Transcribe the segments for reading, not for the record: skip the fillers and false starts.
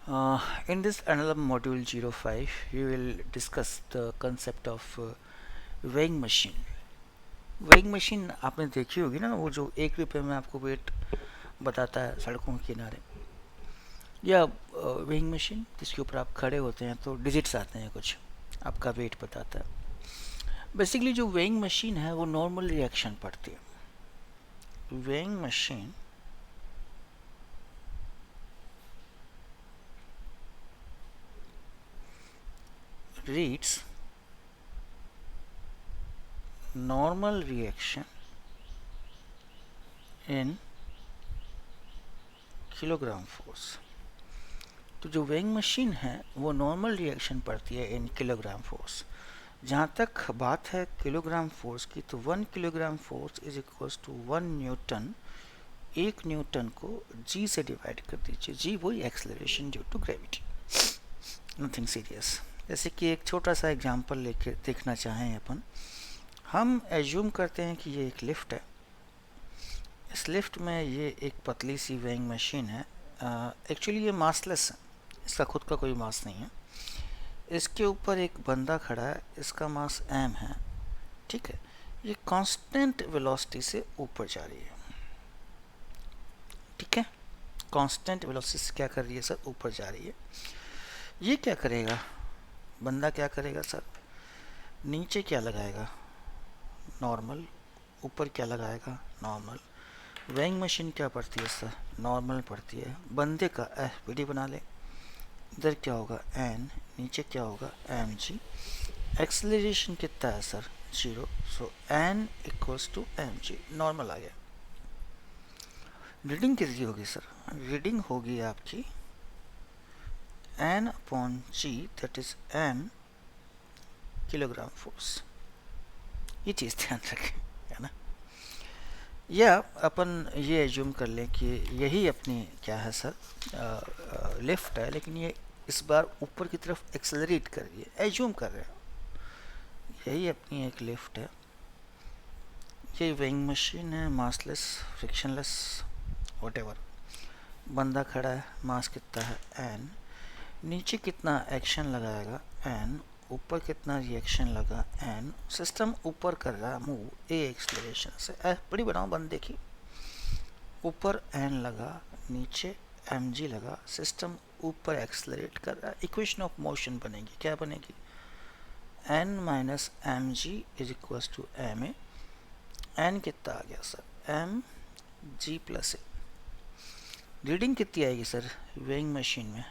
In this NLM module 05, we will discuss the concept of weighing machine. Weighing machine आपने देखी होगी ना, वो जो 1 रुपये में आपको वेट बताता है सड़कों के किनारे, या वेइंग मशीन जिसके ऊपर आप खड़े होते हैं तो डिजिट्स आते हैं, कुछ आपका वेट बताता है। बेसिकली जो वेइंग मशीन है वो नॉर्मल रिएक्शन पढ़ती है। Weighing machine reads normal reaction in kilogram force. तो जो वेइंग मशीन है वो नॉर्मल रिएक्शन पढ़ती है इन किलोग्राम फोर्स। जहाँ तक बात है किलोग्राम फोर्स की, तो 1 kilogram force is equals to 1 newton. 1 newton को जी से डिवाइड कर दीजिए। जी वही acceleration due to gravity, nothing serious. जैसे कि एक छोटा सा एग्जांपल लेके देखना चाहें अपन, हम एज्यूम करते हैं कि ये एक लिफ्ट है। इस लिफ्ट में ये एक पतली सी वेइंग मशीन है। एक्चुअली ये मासलेस है, इसका खुद का कोई मास नहीं है। इसके ऊपर एक बंदा खड़ा है, इसका मास m है, ठीक है। ये कांस्टेंट वेलोसिटी से ऊपर जा रही है, ठीक है। कांस्टेंट वेलोसिटी से क्या कर रही है सर? ऊपर जा रही है। ये क्या करेगा, बंदा क्या करेगा सर? नीचे क्या लगाएगा? नॉर्मल। ऊपर क्या लगाएगा? नॉर्मल। वेइंग मशीन क्या पड़ती है सर? नॉर्मल पड़ती है। बंदे का पीडी बना ले। इधर क्या होगा? एन। नीचे क्या होगा? M G. एक्सेलरेशन कितना है sir? 0। So N equals to M G. Normal आ गया। रीडिंग कितनी होगी सर? रीडिंग होगी आपकी N upon G, that is M kilogram force. ये चीज़ ध्यान रखें, है ना। या अपन ये एज्यूम कर लें कि यही अपनी क्या है सर, लिफ्ट है, लेकिन ये इस बार ऊपर की तरफ एक्सेलरेट कर रही है। एज्यूम कर रहे हैं यही अपनी एक लिफ्ट है। ये वेइंग मशीन है, मासलेस, फ्रिक्शनलेस, व्हाटएवर। बंदा खड़ा है, मास कितना है? एन। नीचे कितना एक्शन लगाएगा? एन। ऊपर कितना रिएक्शन लगा? एन। सिस्टम ऊपर कर रहा है मूव ए एक्सलेशन से। बड़ी बनाओ बंदे की। ऊपर एन लगा, नीचे एम जी लगा, सिस्टम ऊपर एक्सलरेट कर रहा है। इक्वेशन ऑफ मोशन बनेगी, क्या बनेगी? N minus m g is equal to m a. N कितना आ गया सर? M g plus a. Reading कितनी आएगी सर वेइंग मशीन में?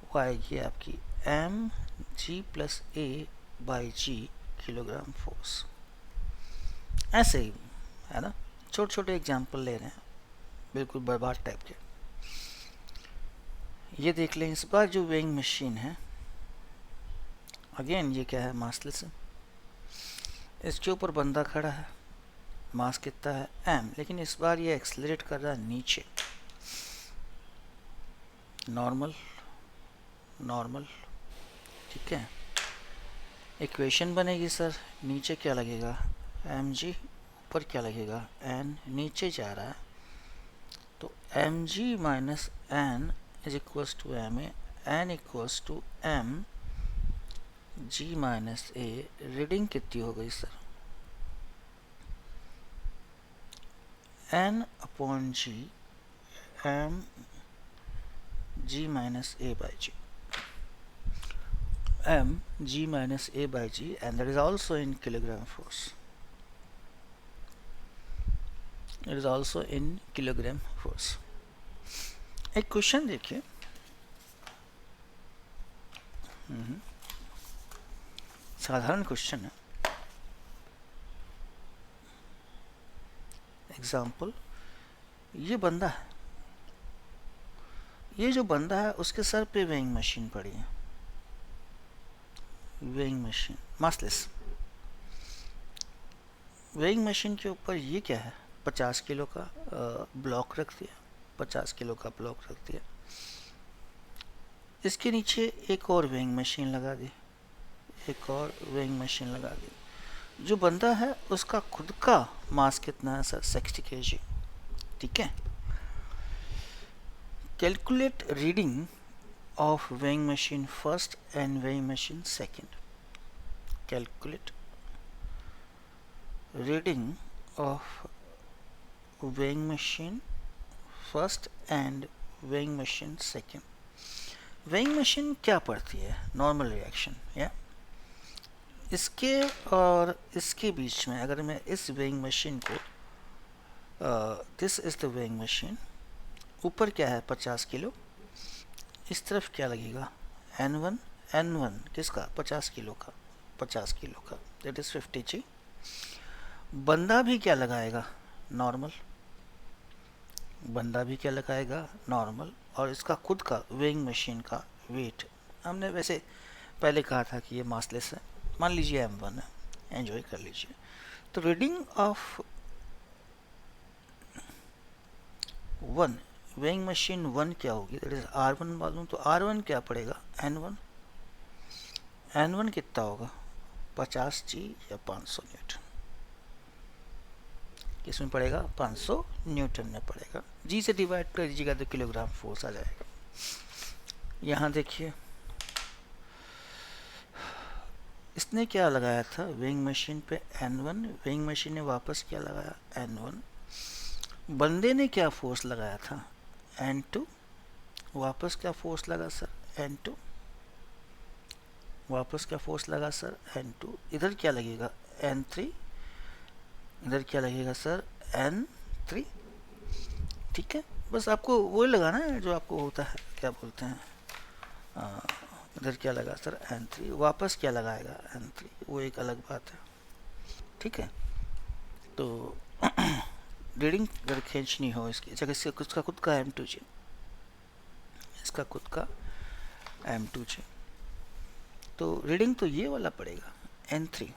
वो आएगी आपकी m g plus a by g kilogram force. ऐसे ही है ना, छोटे छोटे एग्जाम्पल ले रहे हैं, बिल्कुल बर्बाद टाइप के। ये देख लें, इस बार जो वेइंग मशीन है, अगेन ये क्या है? मासलेस है। इसके ऊपर बंदा खड़ा है, मास कितना है? एम, लेकिन इस बार ये एक्सेलरेट कर रहा है नीचे। नॉर्मल, नॉर्मल, ठीक है। इक्वेशन बनेगी सर, नीचे क्या लगेगा? M g. ऊपर क्या लगेगा? एन। नीचे जा रहा है तो m g minus N is equals to m a. N equals to M g minus a. Reading कितनी हो गई sir? N upon g, m g minus a by g, m g minus a by g, and that is also in kilogram force. It is also in kilogram force. एक question देखिए, साधारण question है। Example, ये बंदा है, ये जो बंदा है उसके सर पे वेइंग मशीन पड़ी है। Weighing machine massless. Weighing machine के ऊपर ये क्या है? 50 किलो का ब्लॉक रख दिया, 50 किलो का ब्लॉक रख दिया। इसके नीचे एक और वेइंग मशीन लगा दी, एक और वेइंग मशीन लगा दी। जो बंदा है उसका खुद का मास कितना है सर? 60 kg, ठीक है। Calculate reading of weighing machine first and weighing machine second. Calculate reading of weighing machine first and weighing machine second. weighing machine क्या पढ़ती है? नॉर्मल रिएक्शन या इसके और इसके बीच में अगर मैं इस weighing machine को this is the weighing machine, ऊपर क्या है 50 किलो, इस तरफ क्या लगेगा N1 किसका 50 किलो का, 50 किलो का, दैट इज 50G। बंदा भी क्या लगाएगा नॉर्मल, बंदा भी क्या लगाएगा नॉर्मल, और इसका खुद का वेइंग मशीन का वेट हमने वैसे पहले कहा था कि ये मासलेस है, मान लीजिए M1 है, एंजॉय कर लीजिए। तो रीडिंग ऑफ 1 वेइंग मशीन 1 क्या होगी, दैट इज R1 मालूम, तो R1 क्या पड़ेगा N1 कितना होगा 50G या 500 न्यूटन, किसमें पड़ेगा 500 न्यूटन में पड़ेगा। जी से डिवाइड कर दीजिएगा तो किलोग्राम फोर्स आ जाएगा। यहाँ देखिए इसने क्या लगाया था वेइंग मशीन पे N1, वेइंग मशीन ने वापस क्या लगाया N1, बंदे ने क्या फोर्स लगाया था N2, वापस क्या फोर्स लगा सर N2, वापस क्या फोर्स लगा सर N2, इधर क्या लगेगा N3, इधर क्या लगेगा सर N3। ठीक है, बस आपको वो लगाना है जो आपको होता है, क्या बोलते हैं, इधर क्या लगा सर N3, वापस क्या लगाएगा N3, वो एक अलग बात है। ठीक है, तो रीडिंग अगर खींचनी हो इसकी जगह से, इसका खुद का M2G, इसका खुद का M2G, तो रीडिंग तो ये वाला पड़ेगा N3।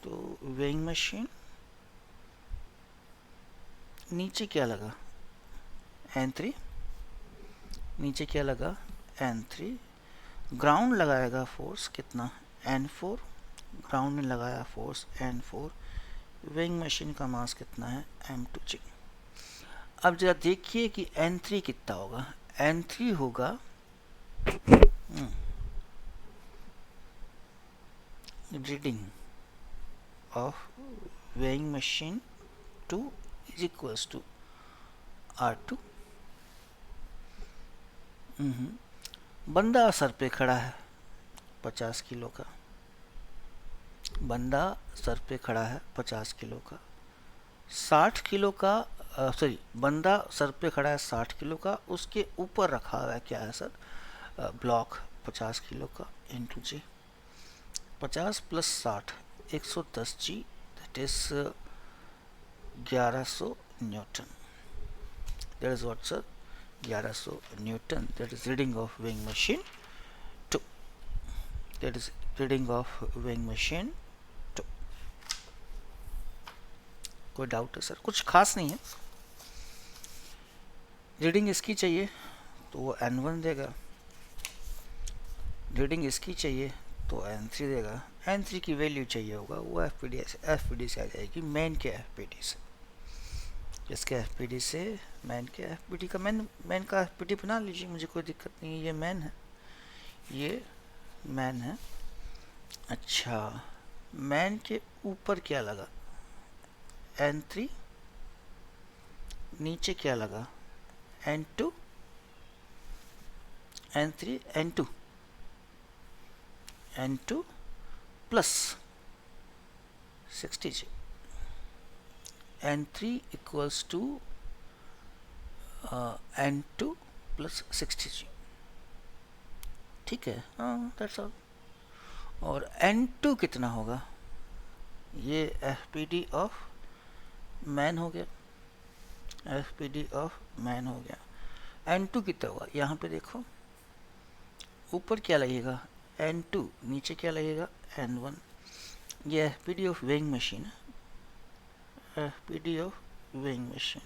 तो वेइंग मशीन नीचे क्या लगा N3, नीचे क्या लगा N3, ग्राउंड लगाएगा फोर्स कितना N4, ग्राउंड ने लगाया फोर्स N4, वेइंग मशीन का मास कितना है M2G। अब जरा देखिए कि N3 कितना होगा, N3 होगा reading of weighing machine 2 is equals to R2। बंदा सर पे खड़ा है 50 किलो का, बंदा सर पे खड़ा है 50 किलो का, 60 किलो का सॉरी, बंदा सर पे खड़ा है 60 किलो का, उसके ऊपर रखा हुआ है क्या है सर ब्लॉक 50 किलो का into g, 50 plus 60 110G, that is 1100 newton, that is what sir 1100 newton, that is reading of weighing machine 2, that is reading of weighing machine 2। कोई डाउट है सर? कुछ खास नहीं है, रीडिंग इसकी चाहिए तो वो N1 देगा, रीडिंग इसकी चाहिए तो N3 देगा, N3 की वैल्यू चाहिए होगा वो FPD से आ जाएगी, मेन के FPD से, इसके FPD से मैन के FPD का, मैन का FPD बना लीजिए, मुझे कोई दिक्कत नहीं है, ये मैन है, ये मैन है। अच्छा, मैन के ऊपर क्या लगा N3, नीचे क्या लगा N2, N3 N2 plus 60G, N3 equals to N2 plus 60G। ठीक है, हाँ दैट्स ऑल। और N2 कितना होगा, ये FPD ऑफ मैन हो गया, FPD ऑफ मैन हो गया। N2 कितना होगा, यहाँ पे देखो ऊपर क्या लगेगा N2, नीचे क्या लगेगा N1, ये FPD ऑफ वेइंग मशीन है, FPD ऑफ वेइंग मशीन।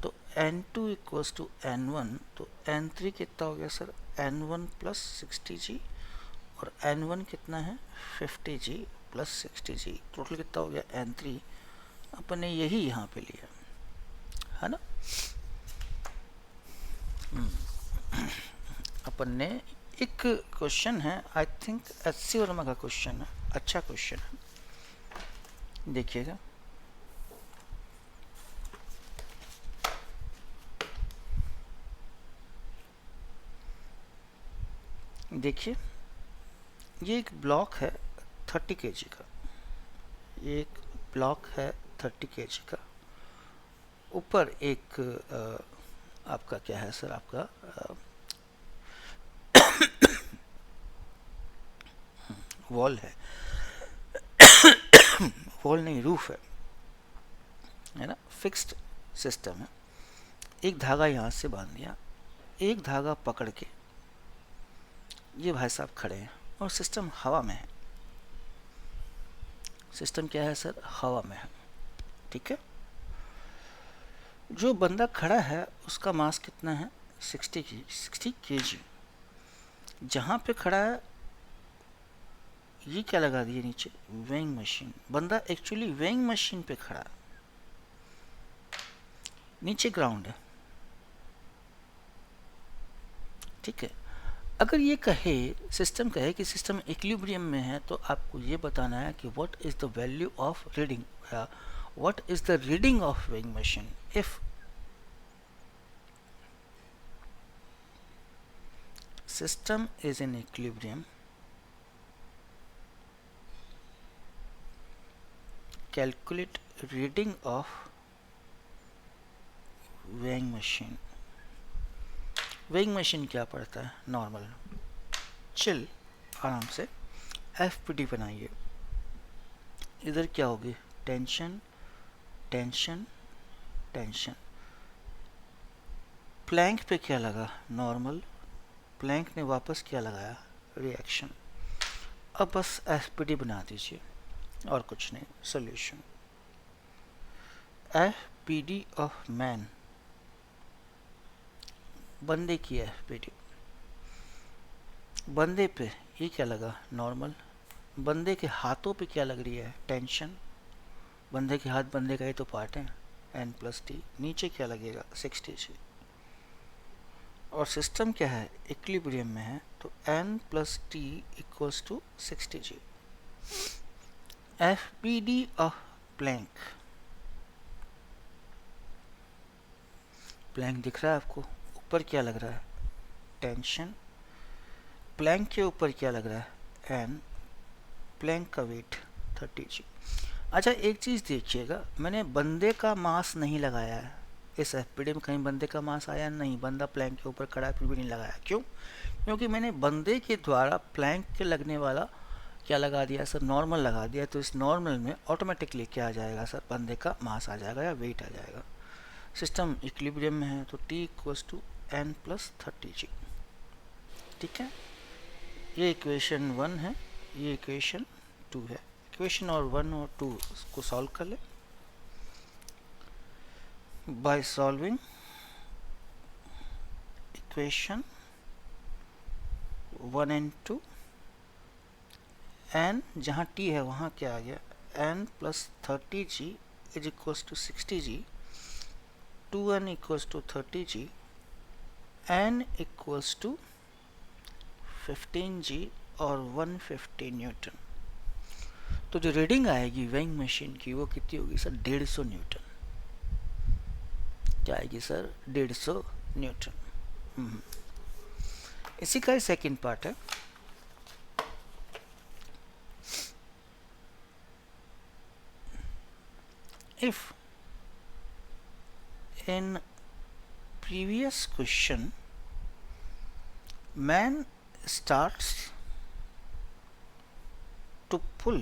तो N2 इक्वल्स टू N1, तो N3 कितना हो गया सर N1 प्लस 60G, और N1 कितना है 50G प्लस 60G, टोटल कितना हो गया N3, अपन ने यही यहाँ पे लिया है ना। अपन ने एक क्वेश्चन है, आई थिंक एचसी वर्मा का क्वेश्चन है, अच्छा क्वेश्चन है, देखिएगा। देखिए ये एक ब्लॉक है 30 kg का, एक ब्लॉक है 30 kg का, ऊपर एक आपका क्या है सर, आपका वॉल है, वॉल नहीं रूफ है ना, फिक्स्ड सिस्टम है। एक धागा यहाँ से बांध दिया, एक धागा पकड़ के ये भाई साहब खड़े हैं और सिस्टम हवा में है। सिस्टम क्या है सर, हवा में है, ठीक है। जो बंदा खड़ा है उसका मास कितना है, 60 kg। जहाँ पे खड़ा है ये क्या लगा दिए नीचे, वेइंग मशीन। बंदा एक्चुअली वेइंग मशीन पे खड़ा है, नीचे ग्राउंड है, ठीक है। अगर ये कहे, सिस्टम कहे कि सिस्टम इक्विलिब्रियम में है, तो आपको ये बताना है कि what is the value of reading, या what is the reading of weighing machine if system is in equilibrium. Calculate reading of weighing machine. weighing machine क्या पड़ता है, नॉर्मल। चिल आराम से एफपीडी बनाइए। इधर क्या होगी, टेंशन टेंशन टेंशन। प्लैंक पे क्या लगा, नॉर्मल। प्लैंक ने वापस क्या लगाया, रिएक्शन। अब बस एफपीडी बना दीजिए और कुछ नहीं, सॉल्यूशन। एफपीडी ऑफ मैन, बंदे की एफपीडी। बंदे पे ये क्या लगा, नॉर्मल। बंदे के हाथों पे क्या लग रही है, टेंशन। बंदे के हाथ बंदे का ही तो पार्ट है, n+t। नीचे क्या लगेगा, 60g। और सिस्टम क्या है, इक्विलिब्रियम में है, तो n+t equals to 60g। FPD of plank, plank दिख रहा है आपको, ऊपर क्या लग रहा है, टेंशन। प्लैंक के ऊपर क्या लग रहा है, n। प्लैंक का वेट 30g। अच्छा एक चीज़ देखिएगा, मैंने बंदे का मास नहीं लगाया है इस एफपीडी में। कहीं बंदे का मास आया नहीं, बंदा प्लैंक के ऊपर खड़ा है फिर भी नहीं लगाया। क्यों, क्योंकि मैंने बंदे के द्वारा प्लैंक के लगने वाला क्या लगा दिया सर, नॉर्मल लगा दिया। तो इस नॉर्मल में ऑटोमेटिकली क्या आ जाएगा सर, बंदे का मास आ जाएगा या वेट आ जाएगा। सिस्टम इक्विलिब्रियम में है तो t इक्वल्स टू n+30g, ठीक है। ये इक्वेशन 1 है, ये इक्वेशन 2 है। इक्वेशन और 1 और 2 को सॉल्व कर ले। By solving equation 1 and 2, n जहाँ t है वहाँ क्या आ गया, n+30g is equals to 60g, 2n equals to 30g, n equals to 15g और 150 न्यूटन। तो जो रीडिंग आएगी वेइंग मशीन की वो कितनी होगी सर, 150 न्यूटन। क्या आएगी सर, 150 न्यूटन। इसी का सेकंड पार्ट है। If in previous question man starts to pull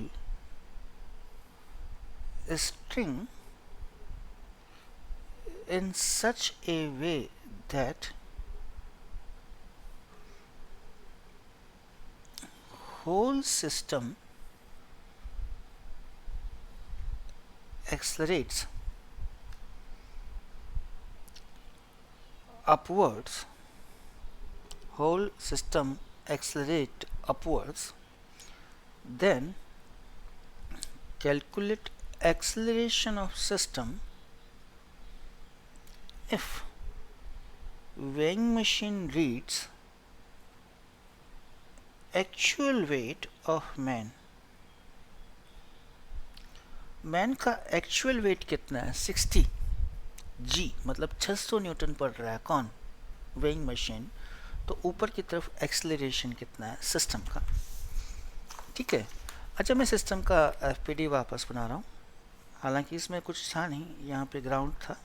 a string in such a way that whole system accelerates upwards, whole system accelerate upwards, then calculate acceleration of system if weighing machine reads actual weight of man, man का actual wait कितना है 60 जी, मतलब 600 Newton पड़ रहा है। कौन? Weighing machine. तो ऊपर की तरफ एक्सेलरेशन कितना है सिस्टम का, ठीक है। अच्छा, मैं सिस्टम का एफपीडी वापस बना रहा हूँ, हालांकि इसमें कुछ था नहीं, यहाँ पे ग्राउंड था,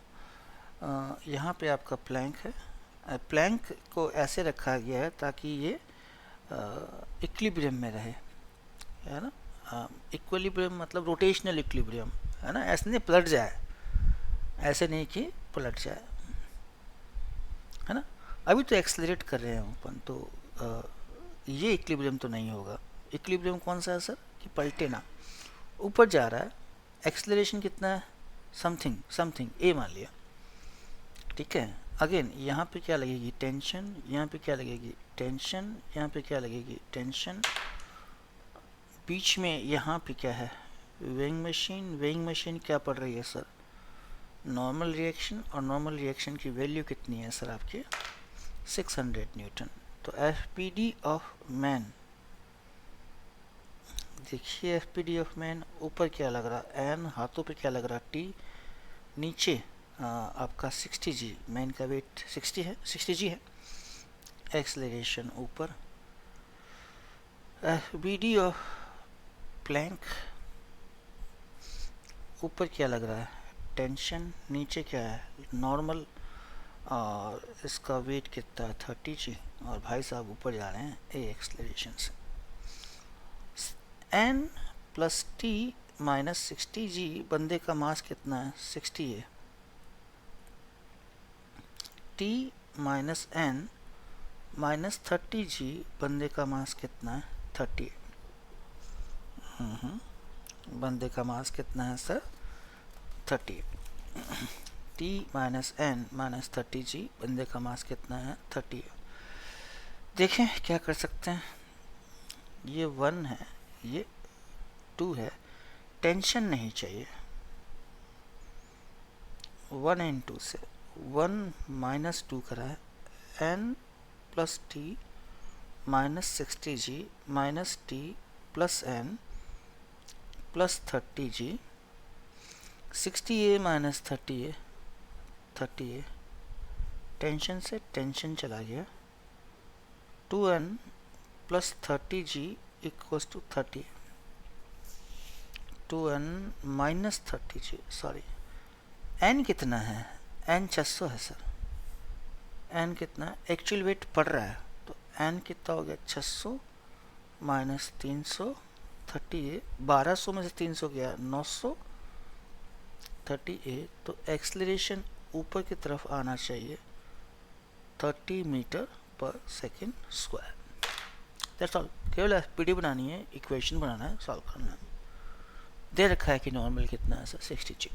यहाँ पे आपका प्लैंक है। प्लैंक को ऐसे रखा गया है ताकि ये इक्विलिब्रियम में रहे, है ना। इक्विलिब्रियम मतलब रोटेशनल इक्विलिब्रियम, है ना, ऐसे नहीं पलट जाए, ऐसे नहीं कि पलट जाए, है ना। अभी तो एक्सेलरेट कर रहे हैं अपन, तो ये इक्विलिब्रियम तो नहीं होगा। इक्विलिब्रियम कौन सा है सर, कि पलटे ना, ऊपर जा रहा है। एक्सेलरेशन कितना है, समथिंग समथिंग ए मान लिया, ठीक है। अगेन यहाँ पे क्या लगेगी, टेंशन, यहाँ पे क्या लगेगी, टेंशन, यहाँ पे क्या लगेगी, टेंशन, बीच में यहाँ पे क्या है, वेइंग मशीन। वेइंग मशीन क्या पड़ रही है सर, नॉर्मल रिएक्शन, और नॉर्मल रिएक्शन की वैल्यू कितनी है सर आपके 600 न्यूटन। तो एफपीडी ऑफ मैन, देखिए एफपीडी ऑफ मैन, ऊपर क्या लग रहा है एन, हाथों पे क्या लग रहा है टी, नीचे आपका 60 जी, मैन का वेट 60 है, 60 जी है। एक्सेलरेशन ऊपर, एफबीडी ऑफ प्लैंक, ऊपर क्या लग रहा है टेंशन, नीचे क्या है नॉर्मल, और इसका वेट कितना है 30 जी, और भाई साहब ऊपर जा रहे हैं ए एक्सेलरेशन से। एन प्लस टी माइनस 60 जी, बंदे का मास कितना है 60 है। T minus N minus 30 g, बंदे का मास कितना है 30। बंदे का मास कितना है sir 30। T minus N minus 30 g, बंदे का मास कितना है 30। देखें क्या कर सकते हैं, ये 1 है, ये 2 है, टेंशन नहीं चाहिए। 1 एंड 2 से 1 माइनस 2 करा है, N plus T minus 60 G minus T plus N plus 30 G, 60 A minus 30 A, 30 A, tension से टेंशन चला गया, 2n plus 30 G equals to 30, 2n minus 30 G, sorry, n कितना है, n 600 है सर, n कितना actual weight पड़ रहा है, तो n कितना हो गया 600 माइनस 300, 30 ए, 1200 में से 300 गया 900, 30 ए, तो एक्सेलरेशन ऊपर की तरफ आना चाहिए 30 मीटर पर सेकेंड स्क्वायर। दैट्स ऑल, केवल एफपीडी बनानी है, इक्वेशन बनाना है, सॉल्व करना है। दे रखा है कि नॉर्मल कितना है सर 60 जी।